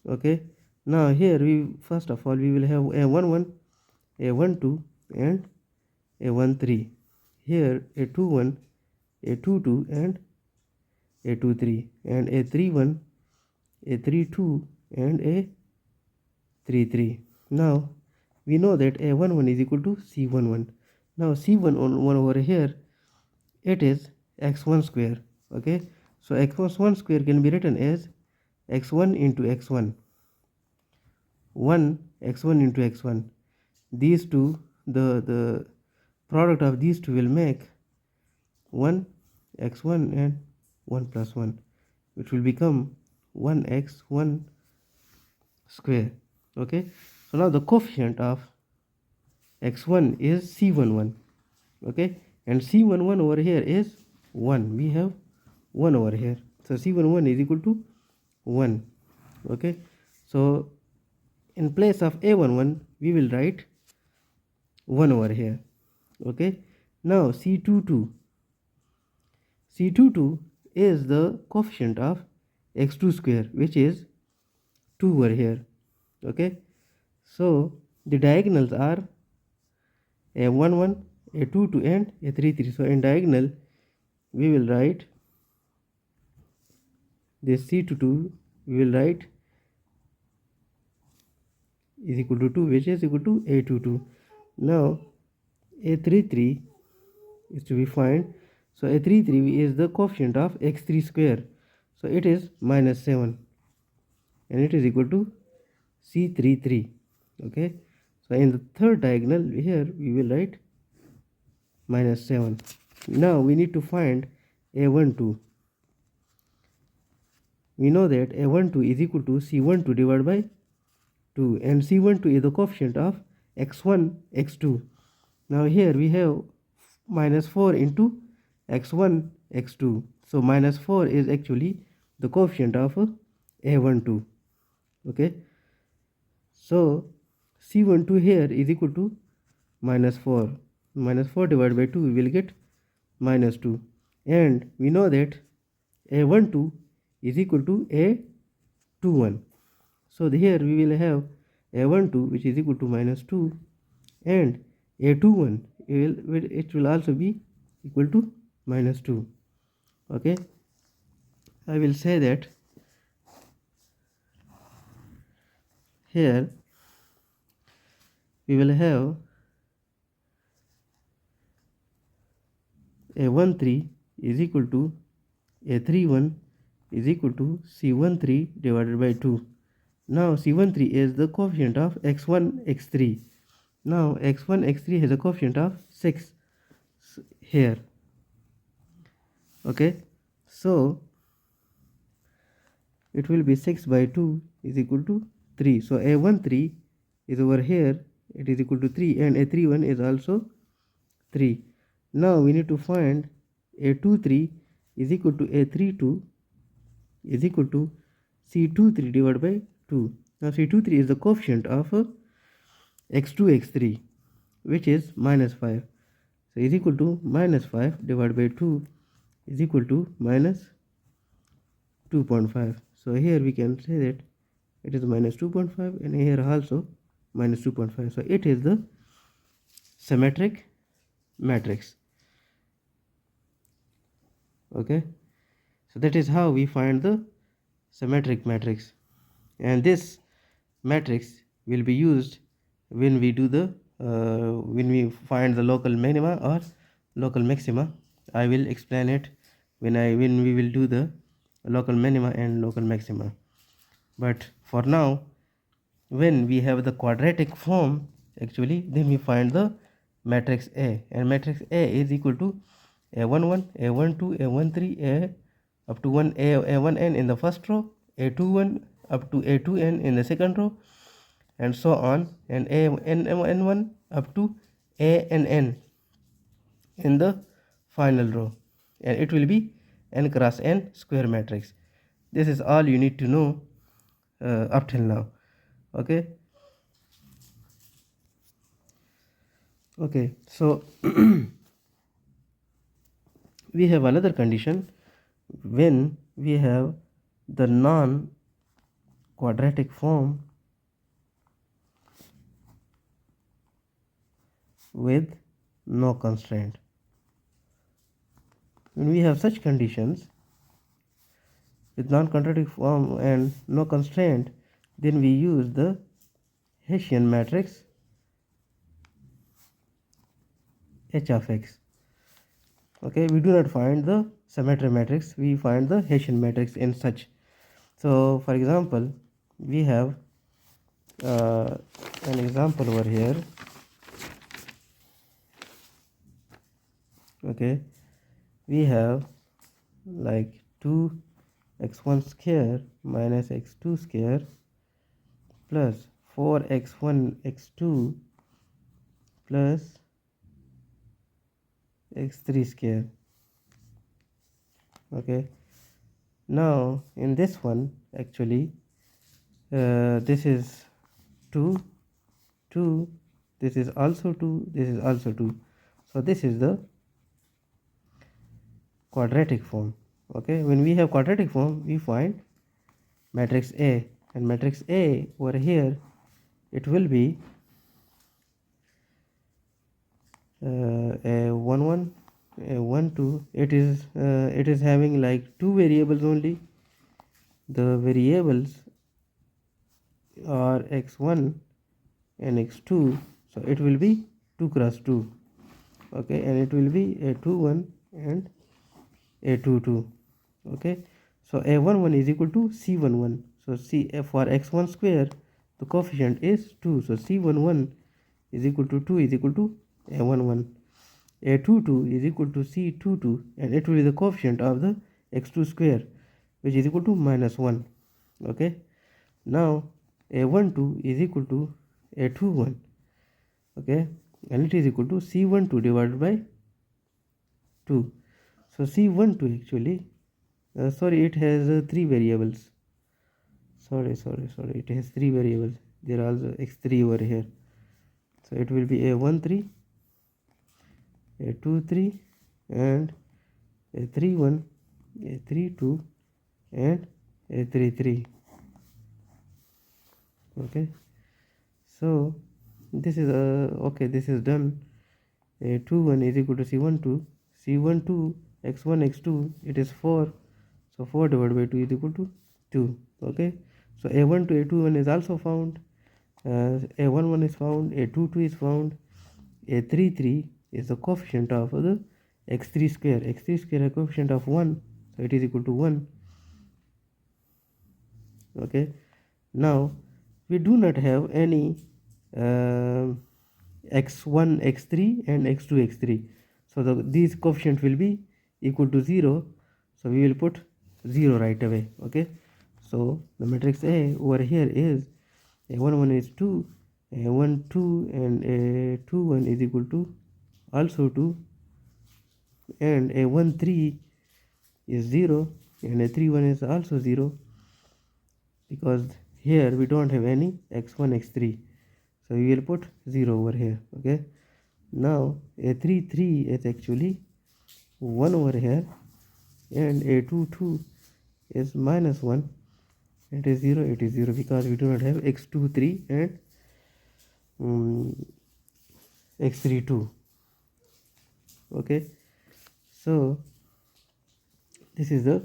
Okay, now here we first of all we will have A11, A12 and A13, here A21, A22 and A23, and A31, A32 and A33. Now we know that A11 is equal to C11. Now C11 over here, it is x1 square. Okay, so x1 square can be written as x1 into x1, 1 x1 into x1. These two, the product of these two will make 1 x1 and 1 plus 1, which will become 1x1 square. Okay, so now the coefficient of x1 is C11. Okay, and C11 over here is 1. We have 1 over here, so C11 is equal to 1. Okay, so in place of a11 we will write 1 over here. Okay, now C22 is the coefficient of x2 square, which is 2 over here. Okay, so the diagonals are a11, a22 and a33. So in diagonal we will write this C22, we will write is equal to 2, which is equal to a22. Now a33 is to be found. So a33 is the coefficient of x3 square, so it is -7 and it is equal to C33. Okay, so in the third diagonal here we will write -7. Now we need to find a12. We know that a12 is equal to C12 divided by 2, and C12 is the coefficient of x1 x2. Now here we have -4 into x1 x2, so -4 is actually the coefficient of a12. Okay, so C12 here is equal to -4. -4 divided by 2 we will get -2, and we know that a12 is equal to a21. So here we will have a12 which is equal to -2, and a21 it will also be equal to -2. Okay, I will say that here we will have a13 is equal to a31 is equal to C13 divided by 2. Now C13 is the coefficient of x1 x3. Now x1 x3 has a coefficient of 6 here. Okay, so it will be 6 by 2 is equal to 3. So a13 is over here, it is equal to 3, and a31 is also 3. Now we need to find a23 is equal to a32 is equal to C23 divided by 2. Now C23 is the coefficient of x2 x3, which is -5. So is equal to -5 divided by 2 is equal to -2.5. So here we can say that it is -2.5, and here also -2.5. So it is the symmetric matrix. Okay, so that is how we find the symmetric matrix, and this matrix will be used when we do the when we find the local minima or local maxima. I will explain it when we will do the local minima and local maxima. But for now, when we have the quadratic form, actually then we find the matrix A, and matrix A is equal to a11, a12, a13, a up to 1 a1n in the first row, a21 up to a2n in the second row, and so on, and n1 up to ann in the final row, and it will be n cross n square matrix. This is all you need to know up till now. Okay, so we have another condition when we have the non quadratic form with no constraint. When we have such conditions with non-quadratic form and no constraint, then we use the Hessian matrix H of x. Okay, we do not find the symmetry matrix, we find the Hessian matrix in such. So for example, we have an example over here. Okay, we have like 2x1 square minus x2 square plus 4x1 x2 plus x3 square. Okay, now in this one actually this is 2, 2, this is also 2, this is also 2. So this is the quadratic form. Okay, when we have quadratic form, we find matrix A, and matrix A over here, it will be a 1 1, a 1 2. It is having like two variables only. The variables are x1 and x2, so it will be 2 cross 2. Okay, and it will be a 2 1 and a 2 2. Okay, so a1 1 is equal to c1 1. So for x1 square, the coefficient is 2, so c1 1 is equal to 2 is equal to a1 1. a2 2 is equal to c2 2, and it will be the coefficient of the x2 square, which is equal to minus 1. Okay, now a1 2 is equal to a2 1. Okay, and it is equal to c1 2 divided by 2. So c1 2 actually, sorry, it has 3 variables. Sorry, it has 3 variables. There are also x3 over here. So it will be a1 3, a2 3, and a3 1, a3 2, and a3 3. Okay, so this is okay, this is done. a2 1 is equal to c1 2, c1 2, x1 x2, it is 4, so 4 divided by 2 is equal to 2. Okay, so a1 to a2 1 is also found, a1 1 is found, a2 2 is found, a3 3 is the coefficient of the x3 square. X3 square has coefficient of 1, so it is equal to 1. Okay, now we do not have any x1 x3 and x2 x3, so these coefficients will be equal to 0, so we will put 0 right away. Okay, so the matrix A over here is a1 1 is 2, a1 2, and a2 1 is equal to also 2, and a1 3 is 0, and a3 1 is also 0, because here we don't have any x1 x3, so we will put 0 over here. Okay, now a3 3 is actually 1 over here, and a2 2 is minus 1. It is 0, it is 0, because we do not have x2 3 and x3 2. Okay, so this is the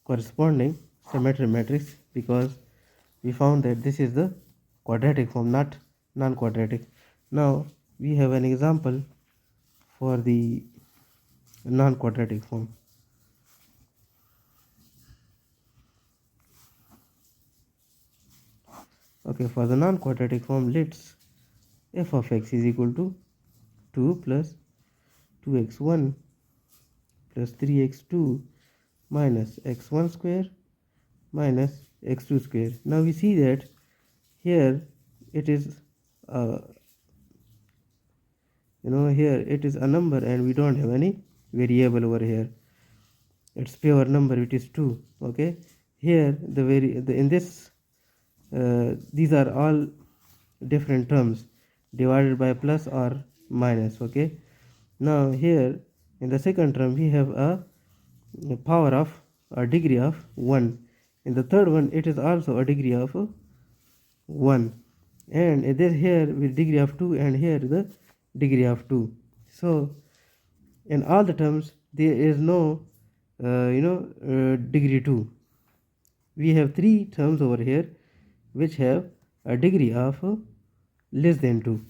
corresponding symmetry matrix, because we found that this is the quadratic form, not non-quadratic. Now we have an example for the non-quadratic form. Okay, for the non-quadratic form, let's f of x is equal to 2 plus 2x1 plus 3x2 minus x1 square minus x2 square. Now we see that here it is here it is a number, and we don't have any variable over here. It's pure number, which is 2. Okay, here in this these are all different terms divided by plus or minus. Okay, now here in the second term we have a power of a degree of 1. In the third one it is also a degree of 1, and this here with degree of 2, and here the degree of 2. So in all the terms there is no degree 2. We have 3 terms over here which have a degree of less than 2,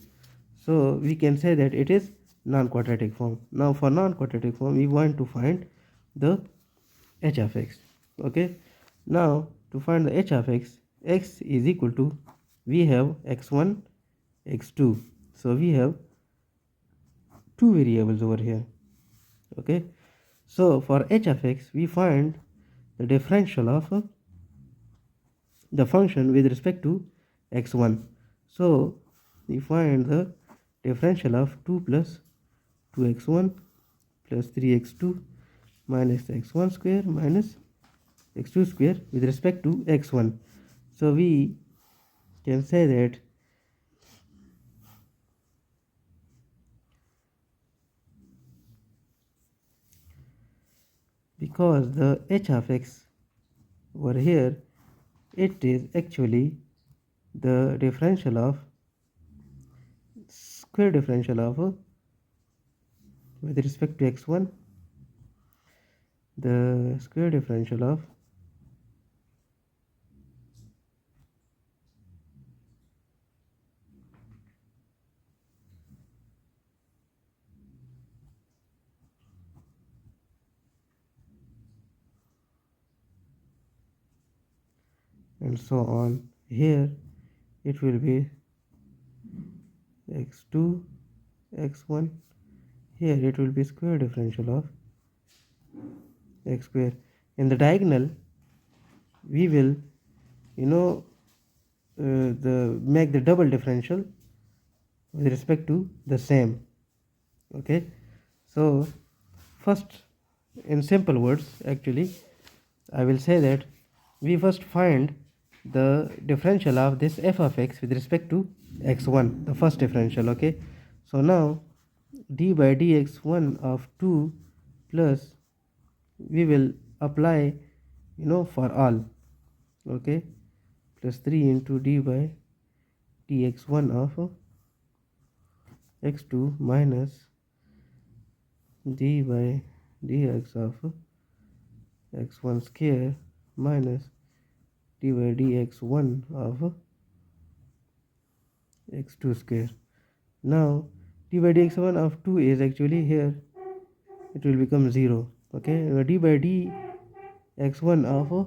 so we can say that it is non-quadratic form. Now for non-quadratic form we want to find the h of x. Okay, now to find the h of x, x is equal to, we have x1 x2, so we have 2 variables over here. Okay, so for h of x we find the differential of the function with respect to x1. So we find the differential of 2 plus 2x1 plus 3x2 minus x1 square minus x2 square with respect to x1. So we can say that because the h of x over here, it is actually the differential of square differential of with respect to x1, the square differential of and so on. Here it will be x2 x1, here it will be square differential of x square. In the diagonal we will make the double differential with respect to the same. Okay, so first, in simple words, actually I will say that we first find the differential of this f of x with respect to x1, the first differential. Okay, so now d by dx1 of 2 plus, we will apply for all. Okay, plus 3 into d by dx1 of x2 minus d by dx of x1 square minus d by dx1 of x2 square. Now d by dx1 of 2 is actually here, it will become 0. Okay, now d by dx1 of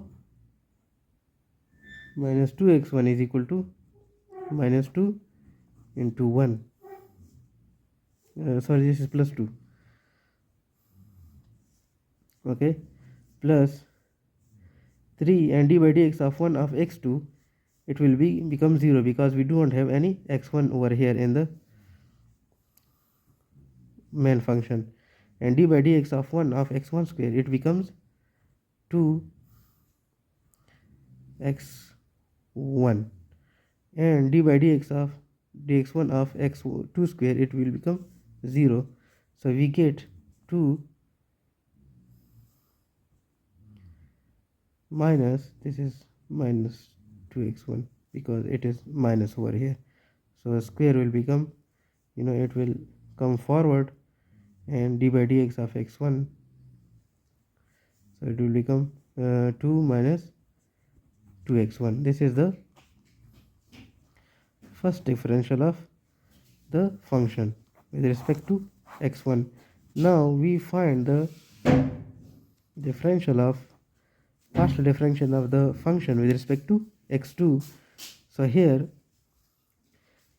minus 2x1 is equal to minus 2 into 1. Sorry, this is plus 2. Okay, plus 3, and d by dx of 1 of x2, it will become 0 because we do not have any x1 over here in the main function. And d by dx of 1 of x1 square, it becomes 2x1, and d by dx of dx1 of x2 square, it will become 0. So we get 2 minus, this is minus 2x1 because it is minus over here. So square will become, it will come forward, and d by dx of x1, so it will become 2 minus 2x1. This is the first differential of the function with respect to x1. Now we find the partial differential of the function with respect to x2. So here,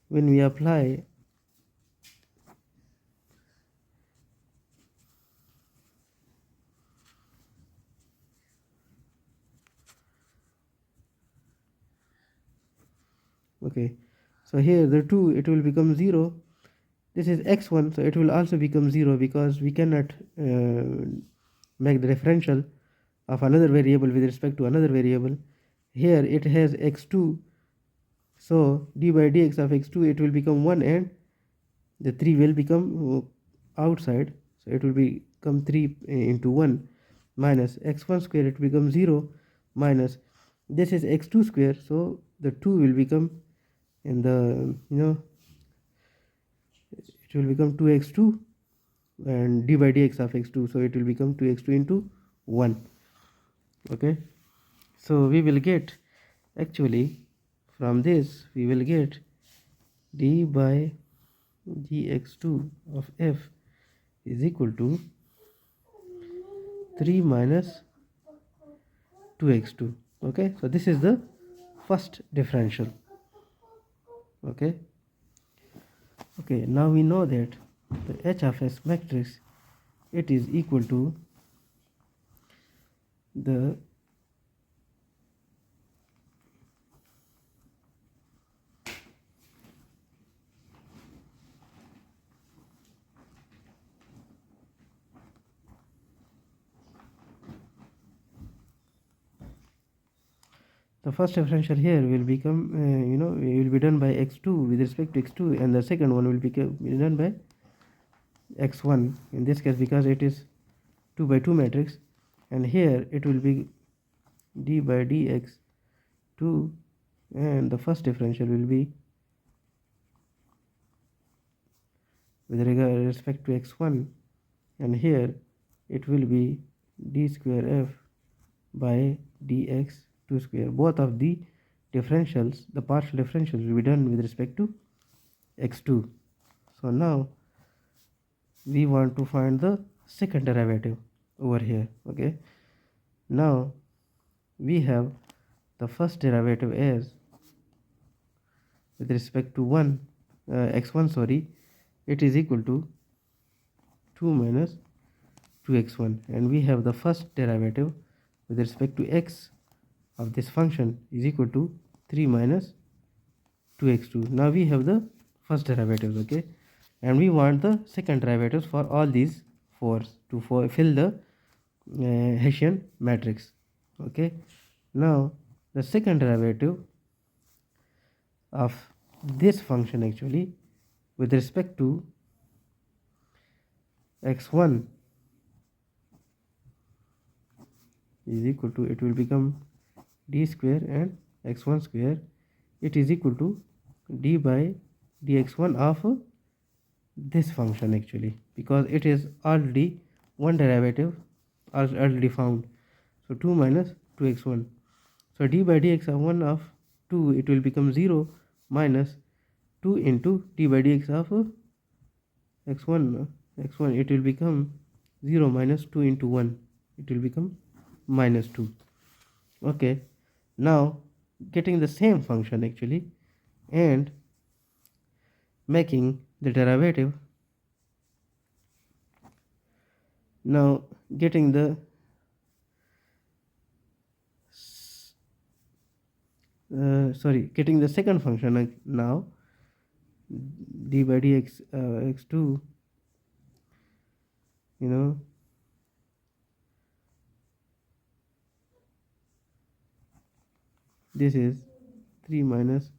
when we apply okay, so here the 2, it will become 0. This is x1, so it will also become 0 because we cannot make the differential of another variable with respect to another variable. Here it has x2, so d by dx of x2, it will become 1, and the 3 will become outside, so it will become 3 into 1 minus x1 square, it becomes 0, minus this is x2 square, so the 2 will become in the it will become 2x2, and d by dx of x2, so it will become 2x2 into 1. Okay, so we will get, actually from this we will get d by dx2 of f is equal to 3 minus 2x2. Okay, so this is the first differential. Okay, now we know that the h of s matrix, it is equal to the the first differential here will become will be done by x2 with respect to x2, and the second one will be done by x1 in this case, because it is 2 by 2 matrix, and here it will be d by dx 2, and the first differential will be with respect to x1, and here it will be d square f by dx 2 square. Both of the differentials, the partial differentials, will be done with respect to x2. So now we want to find the second derivative over here. Okay, now we have the first derivative as with respect to x1, sorry, it is equal to 2 minus 2x1, and we have the first derivative with respect to x of this function is equal to 3 minus 2x2. Now we have the first derivatives, okay, and we want the second derivatives for all these fours to fill the Hessian matrix. Okay, now the second derivative of this function actually with respect to x1 is equal to, it will become d square and x1 square, it is equal to d by dx1 of this function actually, because it is already one derivative already found. So 2 minus 2x1, so d by dx of 1 of 2, it will become 0 minus 2 into d by dx of x1, it will become 0 minus 2 into 1, it will become minus 2. Okay, now getting the same function actually and making the derivative, now getting the getting the second function now, d by dx x2, this is 3 minus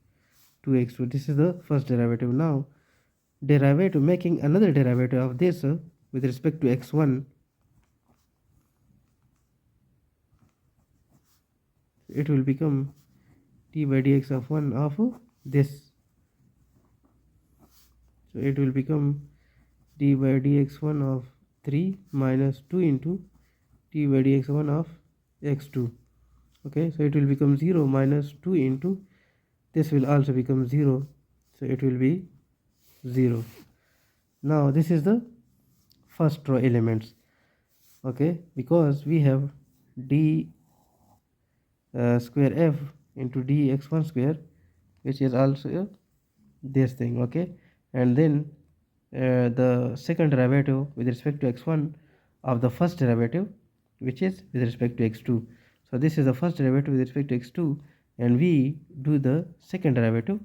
2x2, this is the first derivative. Now derivative, making another derivative of this with respect to x1, it will become d by dx of 1 of this, so it will become d by dx1 of 3 minus 2 into d by dx1 of x2. Okay, so it will become 0 minus 2 into, this will also become 0, so it will be 0. Now this is the first row elements, okay, because we have d square f into dx1 square, which is also this thing. Okay, and then the second derivative with respect to x1 of the first derivative, which is with respect to x2. So this is the first derivative with respect to x2, and we do the second derivative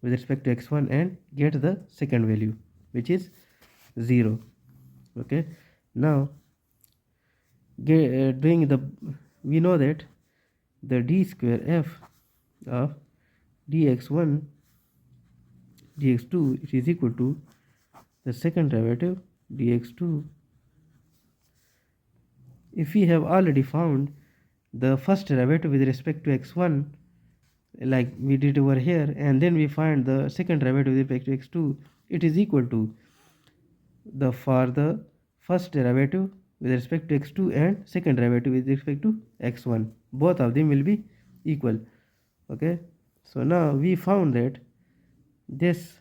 with respect to x1 and get the second value, which is 0. Okay, now doing the, we know that the d square f of dx1 dx2, it is equal to the second derivative dx2. If we have already found the first derivative with respect to x1 like we did over here, and then we find the second derivative with respect to x2, it is equal to the, for the first derivative with respect to x2 and second derivative with respect to x1, both of them will be equal. Okay, so now we found that this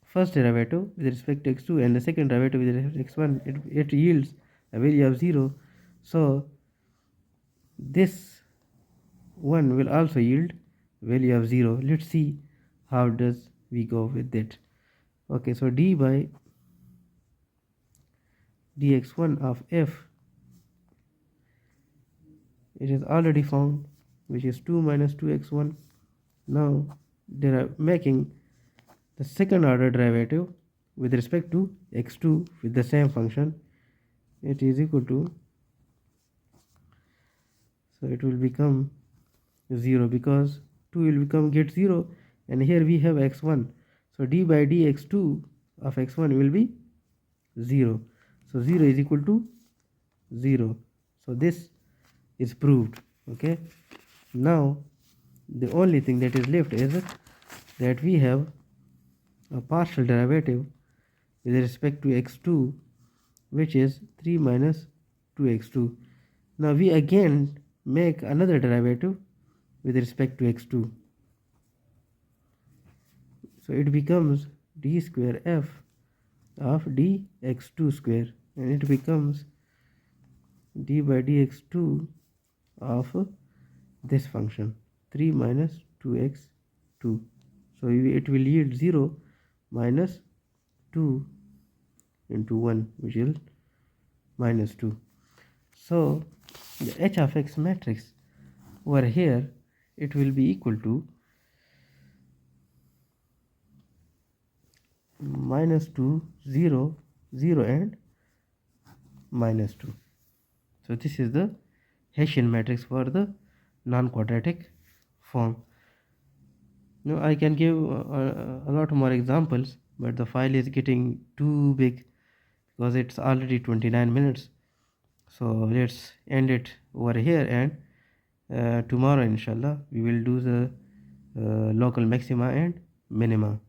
first derivative with respect to x2 and the second derivative with respect to x1, it yields a value of 0, so this one will also yield value of 0. Let's see how does we go with it. Okay, so d by dx1 of f, it is already found, which is 2 minus 2x1. Now making the second order derivative with respect to x2 with the same function, it is equal to, so it will become 0 because 2 will become get 0, and here we have x1, so d by dx2 of x1 will be 0. So 0 is equal to 0. So this is proved. Okay, now the only thing that is left is that we have a partial derivative with respect to x2, which is 3 minus 2x2. Now we again make another derivative with respect to x2, so it becomes d square f of dx2 square, and it becomes d by dx2 of this function 3 minus 2x2. So it will yield 0 minus 2 into 1, which is minus 2. So the h of x matrix over here, it will be equal to minus 2, 0, 0 and minus 2. So this is the Hessian matrix for the non-quadratic form. Now I can give a lot more examples, but the file is getting too big because it's already 29 minutes. So let's end it over here, and tomorrow inshallah we will do the local maxima and minima.